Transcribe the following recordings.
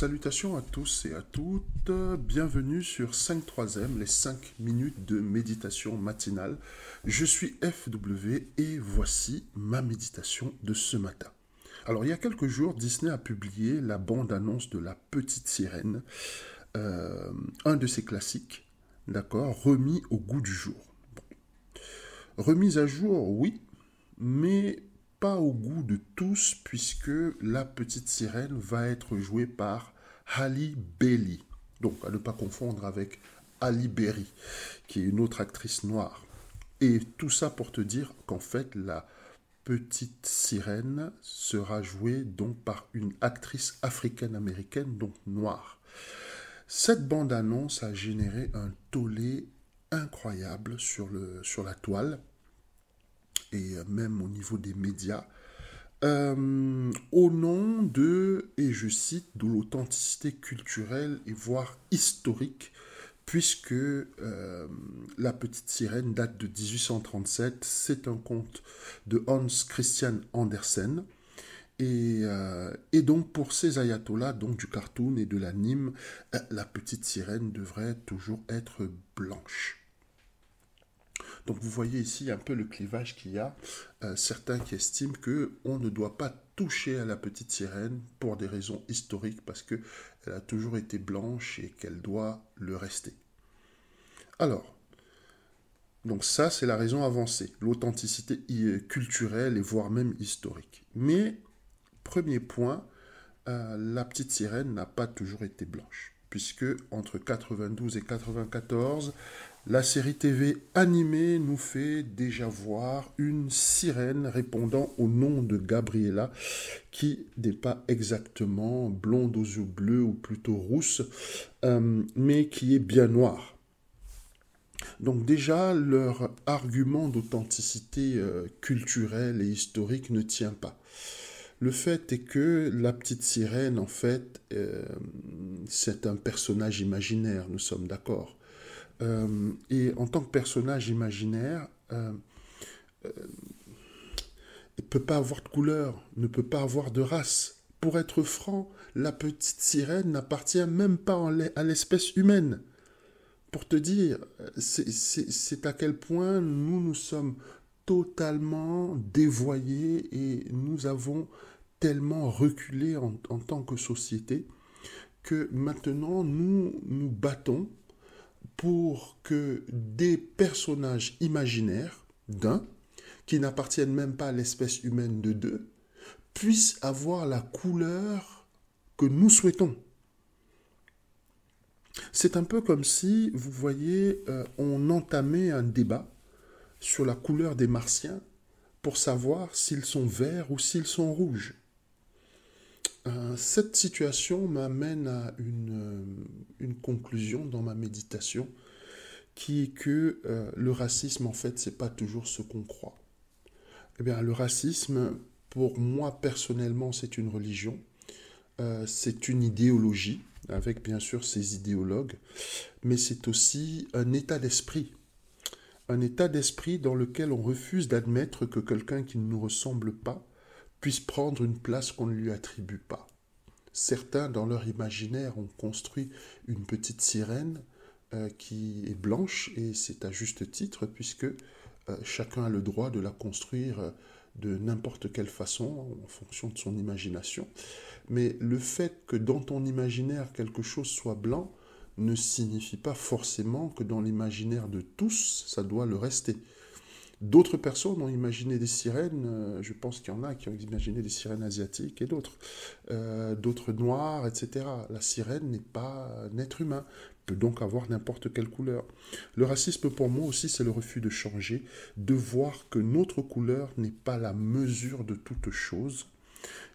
Salutations à tous et à toutes, bienvenue sur 5/3, les 5 minutes de méditation matinale. Je suis FW et voici ma méditation de ce matin. Alors il y a quelques jours, Disney a publié la bande-annonce de La Petite Sirène, un de ses classiques, d'accord, remis au goût du jour. Bon. Remise à jour, oui, mais pas au goût de tous, puisque La Petite Sirène va être jouée par Halle Bailey. Donc, à ne pas confondre avec Halle Berry, qui est une autre actrice noire. Et tout ça pour te dire qu'en fait, La Petite Sirène sera jouée donc par une actrice africaine-américaine, donc noire. Cette bande-annonce a généré un tollé incroyable sur la toile et même au niveau des médias, au nom de, et je cite, de l'authenticité culturelle et voire historique, puisque La Petite Sirène date de 1837, c'est un conte de Hans Christian Andersen, et donc pour ces ayatollahs, donc du cartoon et de l'anime, La Petite Sirène devrait toujours être blanche. Donc vous voyez ici un peu le clivage qu'il y a. Certains qui estiment qu'on ne doit pas toucher à La Petite Sirène pour des raisons historiques, parce qu'elle a toujours été blanche et qu'elle doit le rester. Alors, donc ça c'est la raison avancée, l'authenticité culturelle et voire même historique. Mais, premier point, La Petite Sirène n'a pas toujours été blanche, puisque entre 92 et 94, la série TV animée nous fait déjà voir une sirène répondant au nom de Gabriella, qui n'est pas exactement blonde aux yeux bleus ou plutôt rousse, mais qui est bien noire. Donc déjà, leur argument d'authenticité culturelle et historique ne tient pas. Le fait est que La Petite Sirène, en fait, c'est un personnage imaginaire, nous sommes d'accord. Et en tant que personnage imaginaire, ne peut pas avoir de couleur, ne peut pas avoir de race. Pour être franc, La Petite Sirène n'appartient même pas à l'espèce humaine. Pour te dire, c'est à quel point nous sommes totalement dévoyés et nous avons tellement reculé en tant que société que maintenant nous nous battons pour que des personnages imaginaires, d'un, qui n'appartiennent même pas à l'espèce humaine de deux, puissent avoir la couleur que nous souhaitons. C'est un peu comme si, vous voyez, on entamait un débat sur la couleur des Martiens pour savoir s'ils sont verts ou s'ils sont rouges. Cette situation m'amène à une conclusion dans ma méditation, qui est que le racisme, en fait, c'est pas toujours ce qu'on croit. Eh bien, le racisme, pour moi, personnellement, c'est une religion, c'est une idéologie, avec bien sûr ses idéologues, mais c'est aussi un état d'esprit. Un état d'esprit dans lequel on refuse d'admettre que quelqu'un qui ne nous ressemble pas puisse prendre une place qu'on ne lui attribue pas. Certains, dans leur imaginaire, ont construit une petite sirène qui est blanche, et c'est à juste titre, puisque chacun a le droit de la construire de n'importe quelle façon, en fonction de son imagination. Mais le fait que dans ton imaginaire quelque chose soit blanc ne signifie pas forcément que dans l'imaginaire de tous, ça doit le rester. D'autres personnes ont imaginé des sirènes, je pense qu'il y en a qui ont imaginé des sirènes asiatiques et d'autres noires, etc. La sirène n'est pas un être humain, peut donc avoir n'importe quelle couleur. Le racisme pour moi aussi, c'est le refus de changer, de voir que notre couleur n'est pas la mesure de toute chose.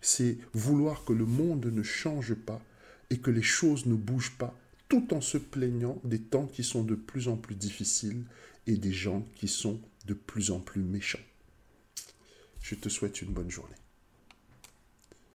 C'est vouloir que le monde ne change pas et que les choses ne bougent pas, tout en se plaignant des temps qui sont de plus en plus difficiles et des gens qui sont de plus en plus méchants. Je te souhaite une bonne journée.